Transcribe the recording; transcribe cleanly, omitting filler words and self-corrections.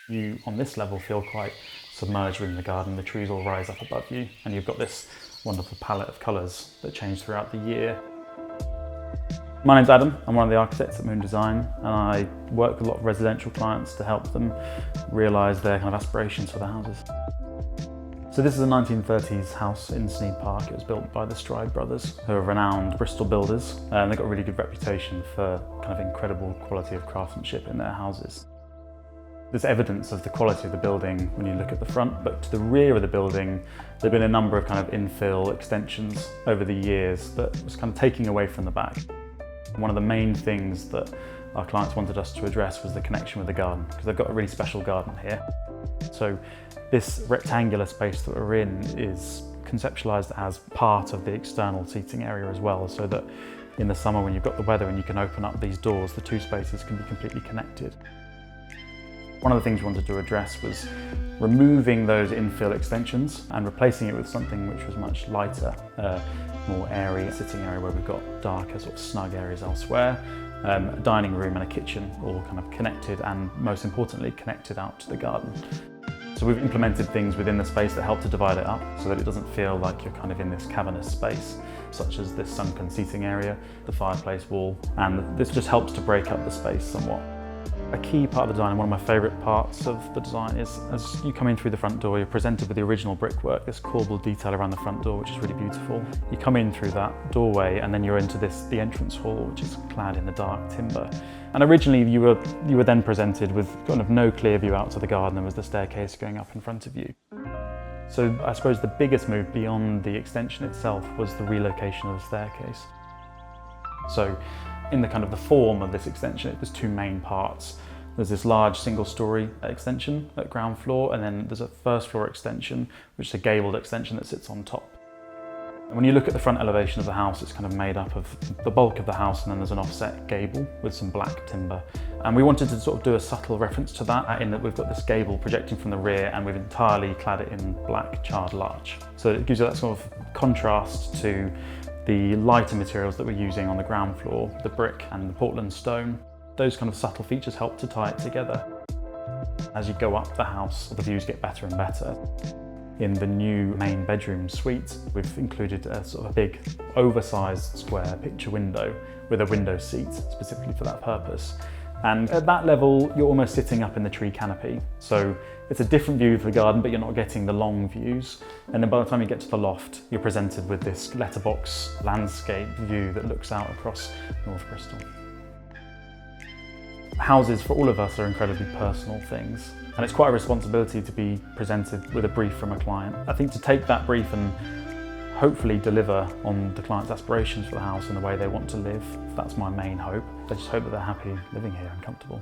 You, on this level, feel quite submerged within the garden. The trees all rise up above you, and you've got this wonderful palette of colours that change throughout the year. My name's Adam, I'm one of the architects at Moon Design, and I work with a lot of residential clients to help them realise their kind of aspirations for their houses. So this is a 1930s house in Sneyd Park. It was built by the Sneyd brothers, who are renowned Bristol builders, and they've got a really good reputation for kind of incredible quality of craftsmanship in their houses. There's evidence of the quality of the building when you look at the front, but to the rear of the building, there have been a number of kind of infill extensions over the years that was kind of taking away from the back. One of the main things that our clients wanted us to address was the connection with the garden, because they've got a really special garden here. So this rectangular space that we're in is conceptualised as part of the external seating area as well, so that in the summer when you've got the weather and you can open up these doors, the two spaces can be completely connected. One of the things we wanted to address was removing those infill extensions and replacing it with something which was much lighter, more airy sitting area where we've got darker sort of snug areas elsewhere, a dining room and a kitchen all kind of connected, and most importantly connected out to the garden. So we've implemented things within the space that help to divide it up so that it doesn't feel like you're kind of in this cavernous space, such as this sunken seating area, the fireplace wall, and this just helps to break up the space somewhat. A key part of the design, and one of my favourite parts of the design, is as you come in through the front door, you're presented with the original brickwork, this corbelled detail around the front door, which is really beautiful. You come in through that doorway and then you're into the entrance hall, which is clad in the dark timber. And originally you were then presented with kind of no clear view out to the garden. There was the staircase going up in front of you. So I suppose the biggest move beyond the extension itself was the relocation of the staircase. So in the kind of the form of this extension, there's two main parts. There's this large single-storey extension at ground floor, and then there's a first floor extension, which is a gabled extension that sits on top. And when you look at the front elevation of the house, it's kind of made up of the bulk of the house, and then there's an offset gable with some black timber. And we wanted to sort of do a subtle reference to that, in that we've got this gable projecting from the rear, and we've entirely clad it in black charred larch. So it gives you that sort of contrast to the lighter materials that we're using on the ground floor, the brick and the Portland stone. Those kind of subtle features help to tie it together. As you go up the house, the views get better and better. In the new main bedroom suite, we've included a sort of a big, oversized square picture window with a window seat specifically for that purpose. And at that level, you're almost sitting up in the tree canopy. So it's a different view of the garden, but you're not getting the long views. And then by the time you get to the loft, you're presented with this letterbox landscape view that looks out across North Bristol. Houses for all of us are incredibly personal things, and it's quite a responsibility to be presented with a brief from a client. I think to take that brief and hopefully deliver on the client's aspirations for the house and the way they want to live, that's my main hope. I just hope that they're happy living here and comfortable.